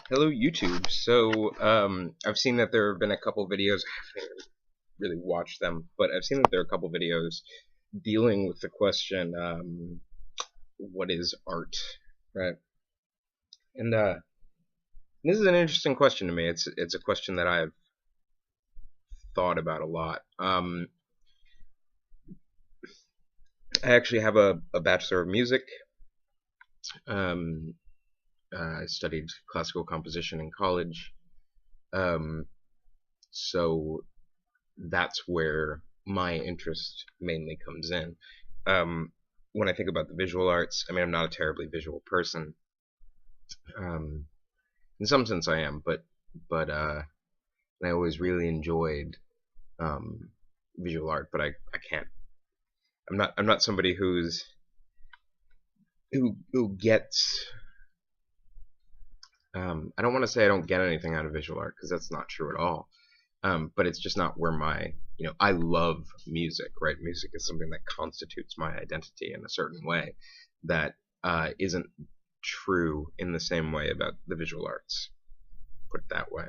Hello YouTube. I've seen that there have been a couple videos. I haven't really watched them, but I've seen that there are a couple videos dealing with the question, what is art, right? And this is an interesting question to me. It's a question that I've thought about a lot. I actually have a bachelor of music. Um, I studied classical composition in college. Um, so that's where my interest mainly comes in. When I think about the visual arts, I mean, I'm not a terribly visual person. Um, in some sense, I am, but I always really enjoyed visual art. But I can't. I'm not somebody who gets. I don't want to say I don't get anything out of visual art because that's not true at all. But it's just not where I love music, right? Music is something that constitutes my identity in a certain way that isn't true in the same way about the visual arts, put it that way.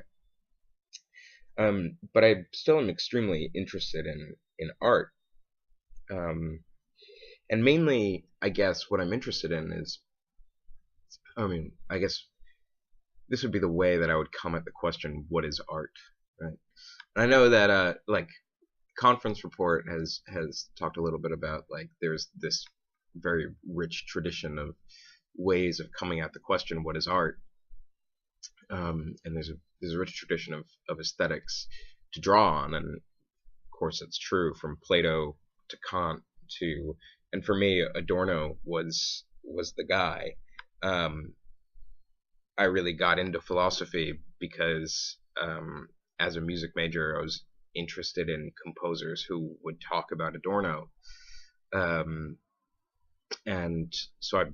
But I still am extremely interested in art. Um, and mainly, I guess, what I'm interested in is, I guess this would be the way that I would come at the question, what is art, right? And I know that, conference report has talked a little bit about like there's this very rich tradition of ways of coming at the question what is art, and there's a rich tradition of aesthetics to draw on, and of course it's true from Plato to Kant to, and for me Adorno was the guy. I really got into philosophy because as a music major I was interested in composers who would talk about Adorno. Um, and so I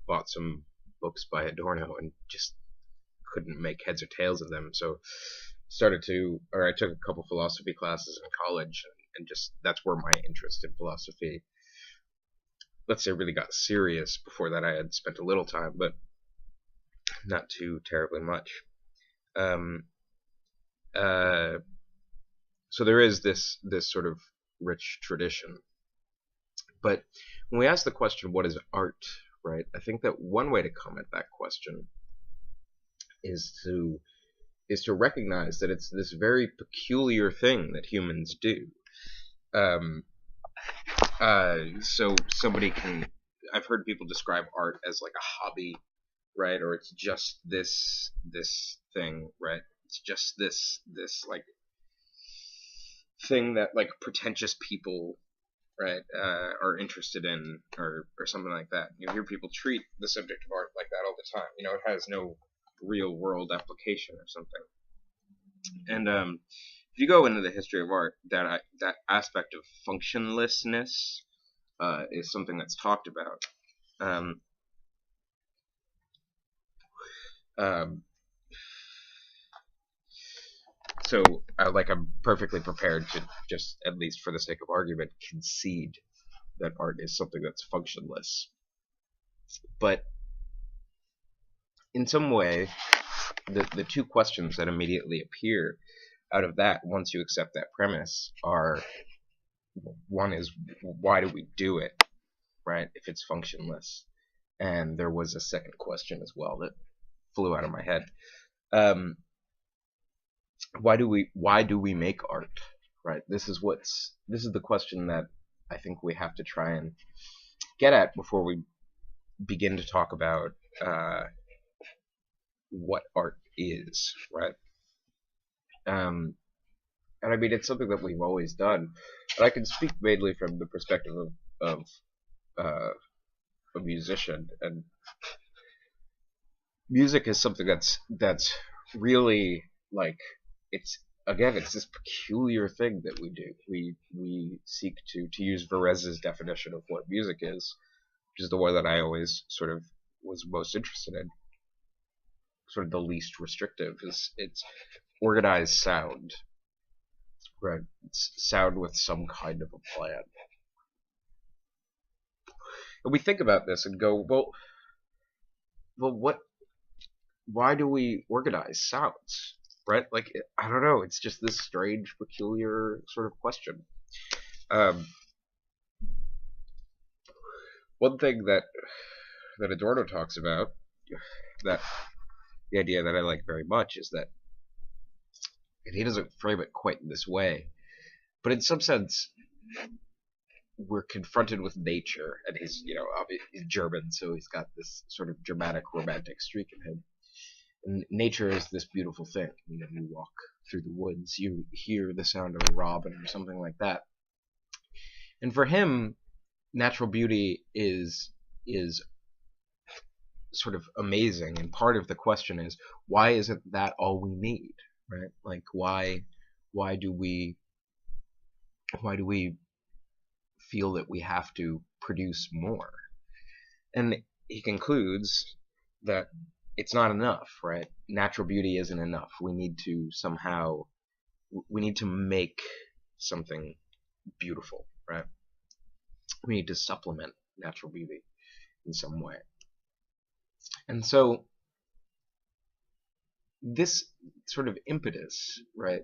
bought some books by Adorno and just couldn't make heads or tails of them. So I took a couple philosophy classes in college, and just that's where my interest in philosophy, let's say, really got serious. Before that, I had spent a little time, but not too terribly much. Um, uh, so there is this sort of rich tradition. But when we ask the question, what is art, right? I think that one way to come at that question is to recognize that it's this very peculiar thing that humans do. Um, so somebody can, I've heard people describe art as like a hobby, right? Or it's just this thing, right? It's just this like thing that like pretentious people, right, are interested in, or something like that. You hear people treat the subject of art like that all the time. It has no real world application or something. And if you go into the history of art, that aspect of functionlessness is something that's talked about. Um, um, I'm perfectly prepared to just, at least for the sake of argument, concede that art is something that's functionless. But in some way, the two questions that immediately appear out of that, once you accept that premise, are, one is, why do we do it, right, if it's functionless? And there was a second question as well that flew out of my head. Why do we make art, right? This is the question that I think we have to try and get at before we begin to talk about what art is, right? And I mean, it's something that we've always done, but I can speak mainly from the perspective of a musician, and music is something that's really like, it's this peculiar thing that we do. We seek to use Verez's definition of what music is, which is the one that I always sort of was most interested in, sort of the least restrictive. Is it's organized sound, right? It's sound with some kind of a plan. And we think about this and go, well, why do we organize sounds, right? Like, I don't know. It's just this strange, peculiar sort of question. Um, One thing that Adorno talks about, that the idea that I like very much, is that, and he doesn't frame it quite in this way, but in some sense, we're confronted with nature, and he's German, so he's got this sort of dramatic, romantic streak in him. And nature is this beautiful thing. You walk through the woods, you hear the sound of a robin or something like that, and for him, natural beauty is sort of amazing. And part of the question is, why isn't that all we need, right? Like, why do we why do we feel that we have to produce more? And he concludes that it's not enough, right? Natural beauty isn't enough. We need to make something beautiful, right? We need to supplement natural beauty in some way. And so this sort of impetus, right?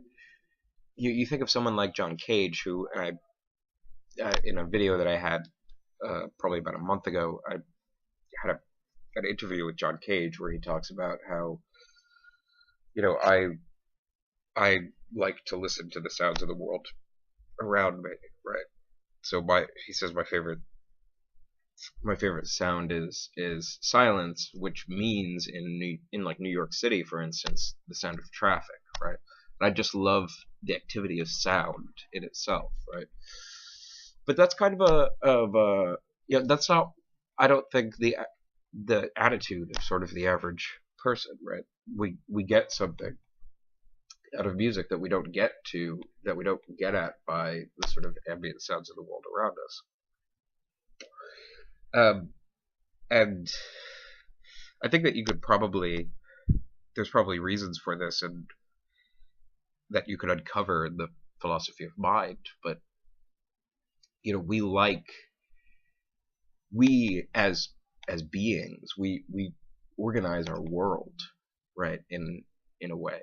You think of someone like John Cage, who in a video that I had probably about a month ago, I had an interview with John Cage where he talks about how, I like to listen to the sounds of the world around me, right? So he says my favorite sound is silence, which means in like New York City, for instance, the sound of traffic, right? And I just love the activity of sound in itself, right? But that's kind of a that's not, I don't think, the attitude of sort of the average person, right? We get something out of music that we don't get at by the sort of ambient sounds of the world around us. And I think that there's probably reasons for this, and that you could uncover in the philosophy of mind. But we as beings, we organize our world, right, in a way,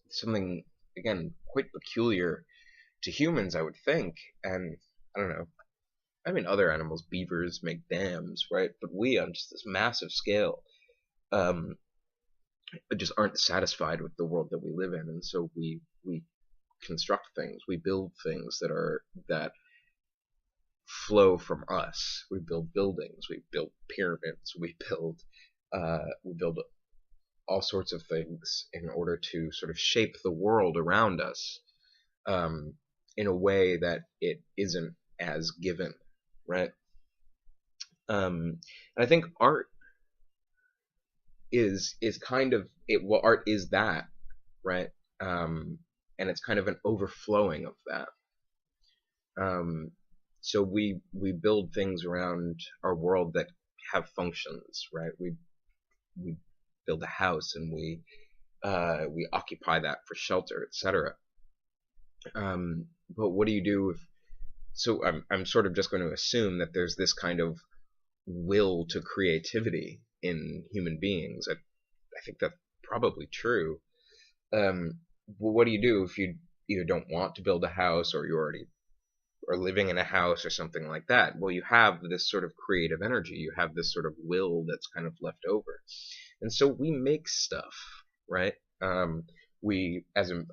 something, again, quite peculiar to humans, I would think. And I don't know, I mean, other animals, beavers, make dams, right? But we, on just this massive scale, just aren't satisfied with the world that we live in, and so we construct things, we build things that flow from us. We build buildings, we build pyramids, we build all sorts of things in order to sort of shape the world around us, in a way that it isn't as given, right? And I think art is kind of it. Well, art is that, right? And it's kind of an overflowing of that. So we build things around our world that have functions, right? We build a house, and we occupy that for shelter, etc. But what do you do if? So I'm sort of just going to assume that there's this kind of will to creativity in human beings. I think that's probably true. But what do you do if you either don't want to build a house, or you already are living in a house or something like that? Well, you have this sort of creative energy. You have this sort of will that's kind of left over. And so we make stuff, right? We, as a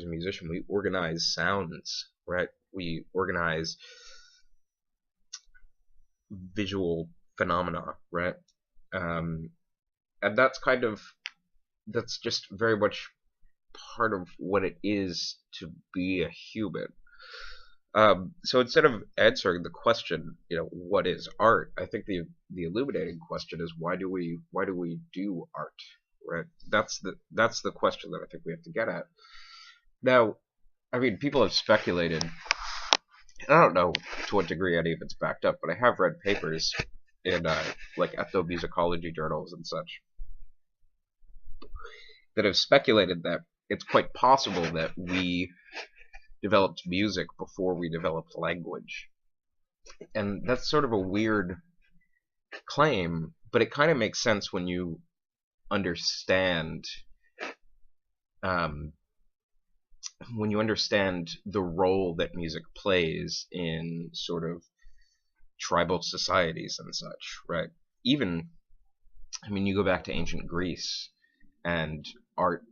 musician, we organize sounds, right? We organize visual phenomena, right? And that's just very much part of what it is to be a human. So instead of answering the question, what is art? I think the illuminating question is, why do we do art, right? That's the question that I think we have to get at. Now, I mean, people have speculated. I don't know to what degree any of it's backed up, but I have read papers in like ethnomusicology journals and such that have speculated that it's quite possible that we developed music before we developed language. And that's sort of a weird claim, but it kind of makes sense when you understand um, the role that music plays in sort of tribal societies and such, right? Even, I mean, you go back to ancient Greece, and art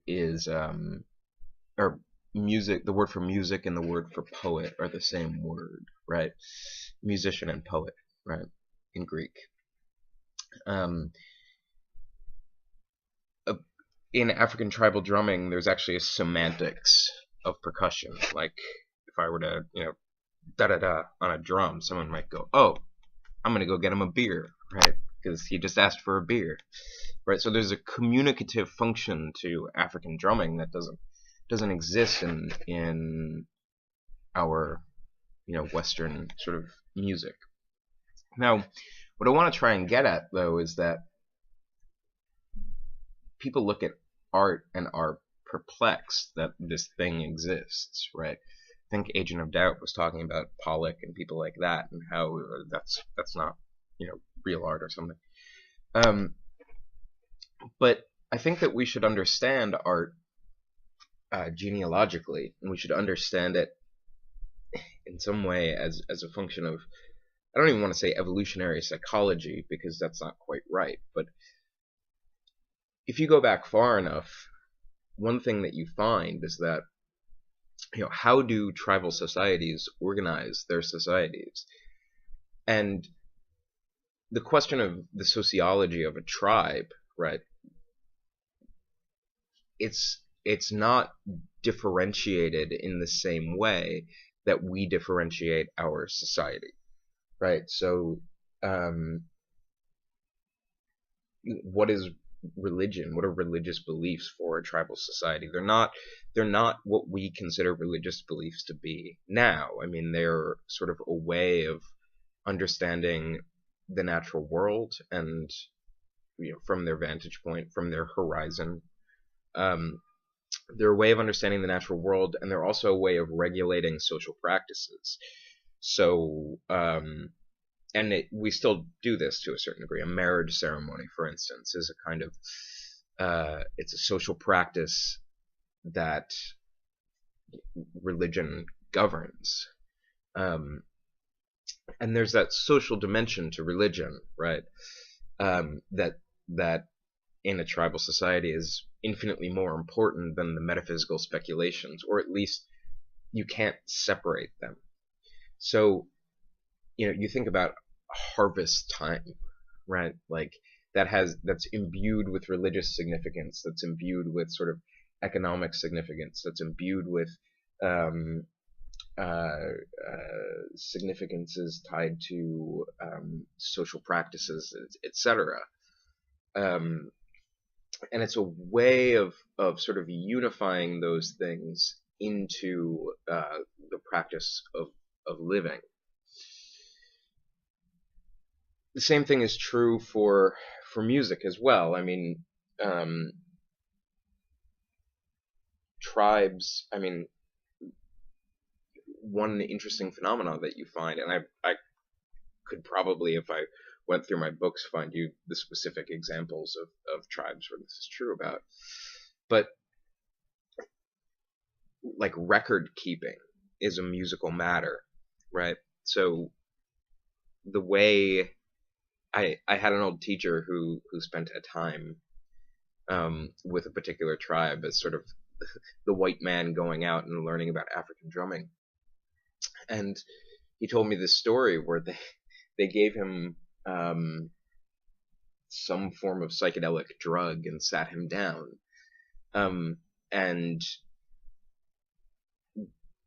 is, or music, the word for music and the word for poet are the same word, right? Musician and poet, right? In Greek. Um, in African tribal drumming, there's actually a semantics of percussion. Like, if I were to, da da da on a drum, someone might go, "Oh, I'm gonna go get him a beer," right? Because he just asked for a beer, right? So there's a communicative function to African drumming that doesn't exist in our Western sort of music. Now, what I want to try and get at though is that people look at art and are perplexed that this thing exists, right? I think Agent of Doubt was talking about Pollock and people like that, and how that's not real art or something. But I think that we should understand art genealogically, and we should understand it in some way as a function of, I don't even want to say evolutionary psychology, because that's not quite right, but if you go back far enough, one thing that you find is that, how do tribal societies organize their societies? And the question of the sociology of a tribe, right? It's not differentiated in the same way that we differentiate our society, right? So, what is religion? What are religious beliefs for a tribal society? They're not what we consider religious beliefs to be now. I mean, they're sort of a way of understanding the natural world, and from their vantage point, from their horizon. They're a way of understanding the natural world, and they're also a way of regulating social practices. So, we still do this to a certain degree. A marriage ceremony, for instance, is a kind of it's a social practice that religion governs, and there's that social dimension to religion, right? That in a tribal society is infinitely more important than the metaphysical speculations, or at least you can't separate them. So, you think about harvest time, right? Like that's imbued with religious significance, that's imbued with sort of economic significance, that's imbued with um, significances tied to social practices, etc. And it's a way of sort of unifying those things into the practice of living. The same thing is true for music as well. I mean, tribes. I mean, one interesting phenomenon that you find, and I could probably, if I went through my books, find you the specific examples of tribes where this is true about. But like, record keeping is a musical matter, right? So the way I had an old teacher who spent a time with a particular tribe as sort of the white man going out and learning about African drumming, and he told me this story where they gave him some form of psychedelic drug and sat him down, and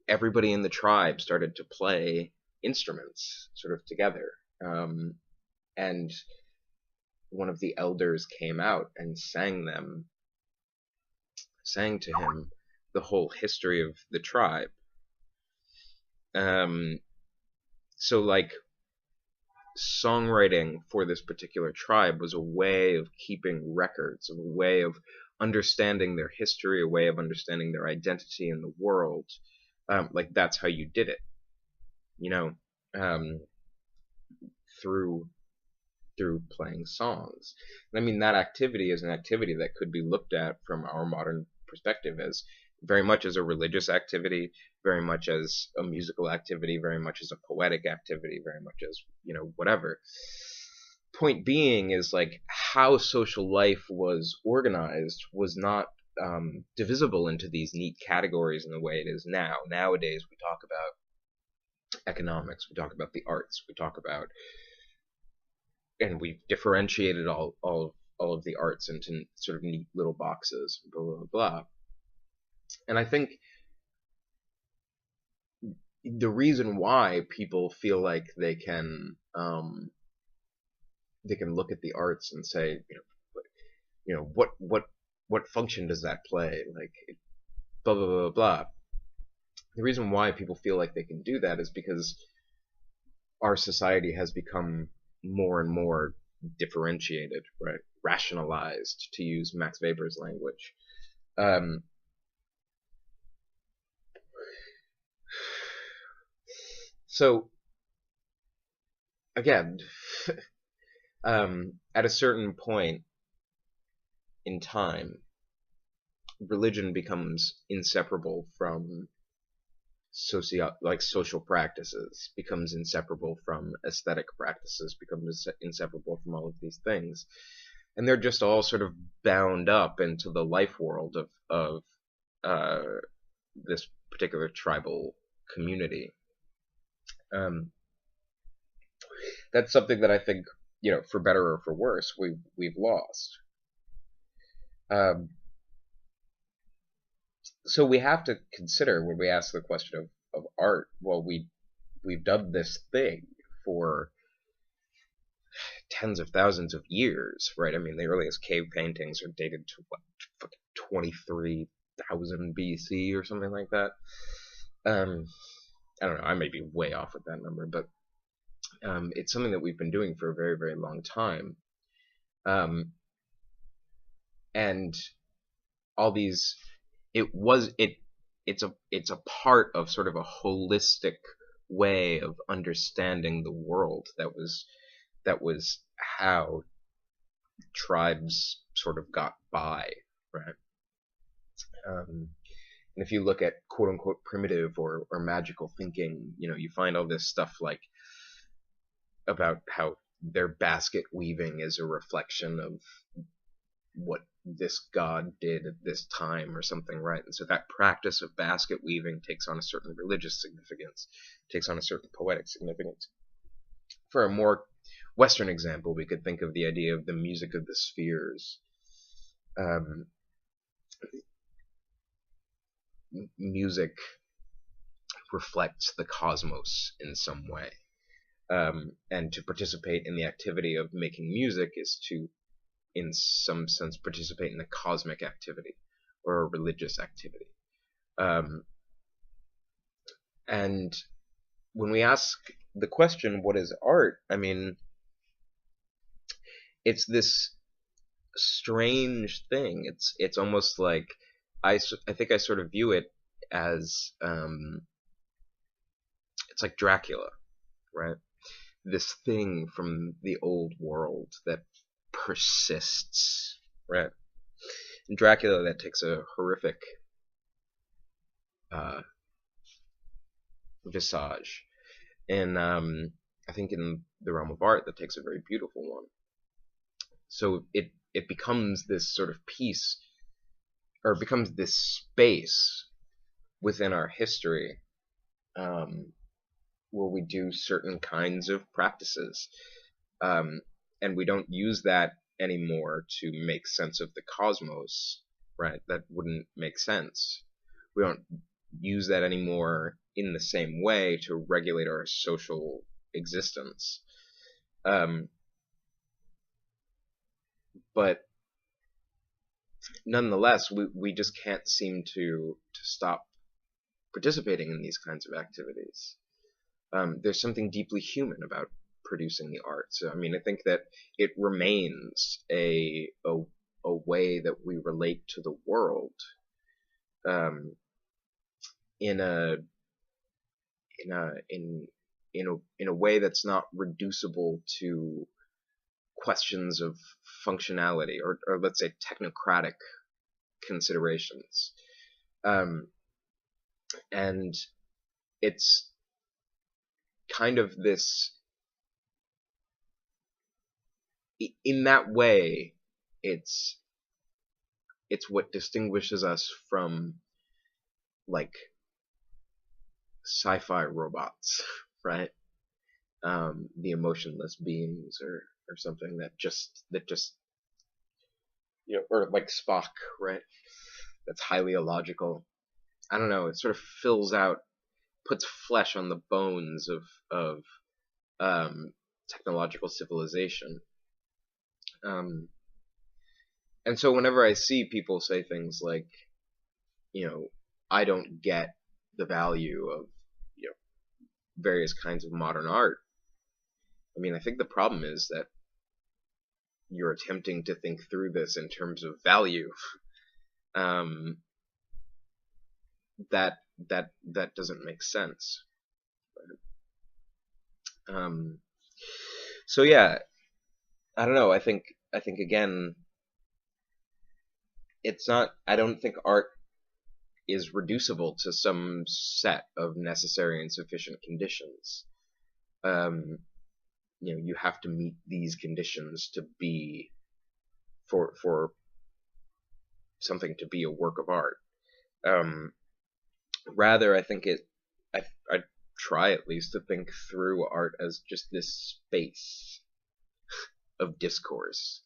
everybody in the tribe started to play instruments sort of together, and one of the elders came out and sang to him the whole history of the tribe. So, like, songwriting for this particular tribe was a way of keeping records, a way of understanding their history, a way of understanding their identity in the world. Like, that's how you did it, through through playing songs. And I mean, that activity is an activity that could be looked at from our modern perspective as very much as a religious activity, very much as a musical activity, very much as a poetic activity, very much as, whatever. Point being is like how social life was organized was not divisible into these neat categories in the way it is now. Nowadays, we talk about economics, we talk about the arts, we talk about, and we've differentiated all of the arts into sort of neat little boxes, blah blah blah. And I think the reason why people feel like they can look at the arts and say, what function does that play? Like, blah blah blah blah. The reason why people feel like they can do that is because our society has become more and more differentiated, right? Rationalized, to use Max Weber's language. So again, at a certain point in time, religion becomes inseparable from social practices, becomes inseparable from aesthetic practices, becomes inseparable from all of these things, and they're just all sort of bound up into the life world of this particular tribal community. That's something that I think, for better or for worse, we've lost. So we have to consider when we ask the question of art. Well, we've done this thing for tens of thousands of years, right? I mean, the earliest cave paintings are dated to what, 23,000 BC or something like that. I don't know. I may be way off with that number, but it's something that we've been doing for a very, very long time. And all these, it's a part of sort of a holistic way of understanding the world. That was how tribes sort of got by, right? And if you look at quote unquote primitive or magical thinking, you find all this stuff like about how their basket weaving is a reflection of what this god did at this time or something, right? And so that practice of basket weaving takes on a certain religious significance, takes on a certain poetic significance. For a more Western example, we could think of the idea of the music of the spheres. Music reflects the cosmos in some way. And to participate in the activity of making music is to, in some sense, participate in a cosmic activity or a religious activity. And when we ask the question, what is art? I mean, it's this strange thing. It's almost like I think I sort of view it as it's like Dracula, right? This thing from the old world that persists, right? In Dracula, that takes a horrific visage, and I think in the realm of art, that takes a very beautiful one. So it becomes this sort of piece, or it becomes this space within our history, where we do certain kinds of practices, and we don't use that anymore to make sense of the cosmos, right? That wouldn't make sense. We don't use that anymore in the same way to regulate our social existence. But nonetheless, we just can't seem to stop participating in these kinds of activities. There's something deeply human about producing the art. So, I mean, I think that it remains a way that we relate to the world, in a way that's not reducible to questions of functionality, or let's say technocratic considerations. Um, and it's kind of this, in that way, it's what distinguishes us from like sci-fi robots, right? The emotionless beings, or something that just or like Spock, right? That's highly illogical. I don't know. It sort of fills out, puts flesh on the bones of technological civilization. Um, and so whenever I see people say things like, I don't get the value of various kinds of modern art. I mean, I think the problem is that you're attempting to think through this in terms of value. Um, that doesn't make sense. Um, so yeah, I don't know. I think again, it's not. I don't think art is reducible to some set of necessary and sufficient conditions. Um, you have to meet these conditions to be for something to be a work of art. Um, Rather, I think I try at least to think through art as just this space of discourse,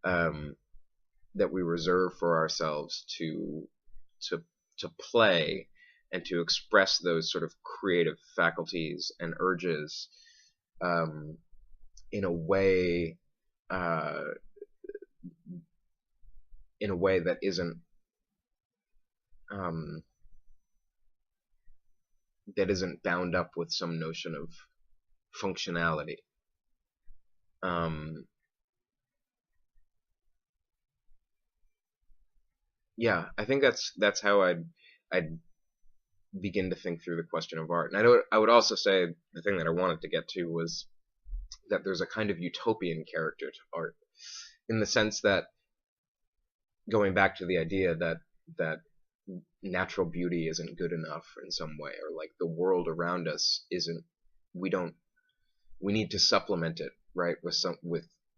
um, that we reserve for ourselves to to play and to express those sort of creative faculties and urges, um, in a way uh, that um, isn't bound up with some notion of functionality. Um, yeah, I think that's how I'd begin to think through the question of art. And I would also say the thing that I wanted to get to was that there's a kind of utopian character to art, in the sense that, going back to the idea that natural beauty isn't good enough in some way, or like the world around us isn't, we don't, we need to supplement it, right, with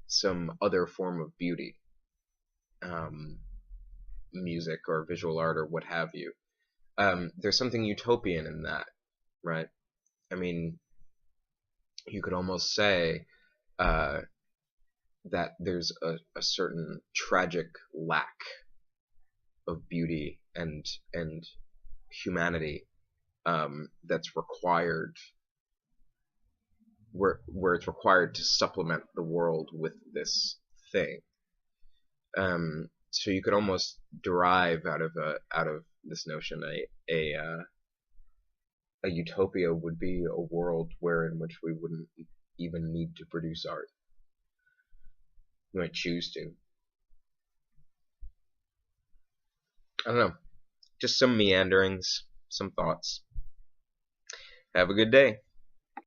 some other form of beauty, um, music or visual art or what have you. There's something utopian in that, right? I mean, you could almost say uh, that there's a certain tragic lack of beauty and humanity, that's required, where it's required to supplement the world with this thing. So you could almost derive out of this notion a utopia would be a world where in which we wouldn't even need to produce art. We might choose to. I don't know. Just some meanderings, some thoughts. Have a good day.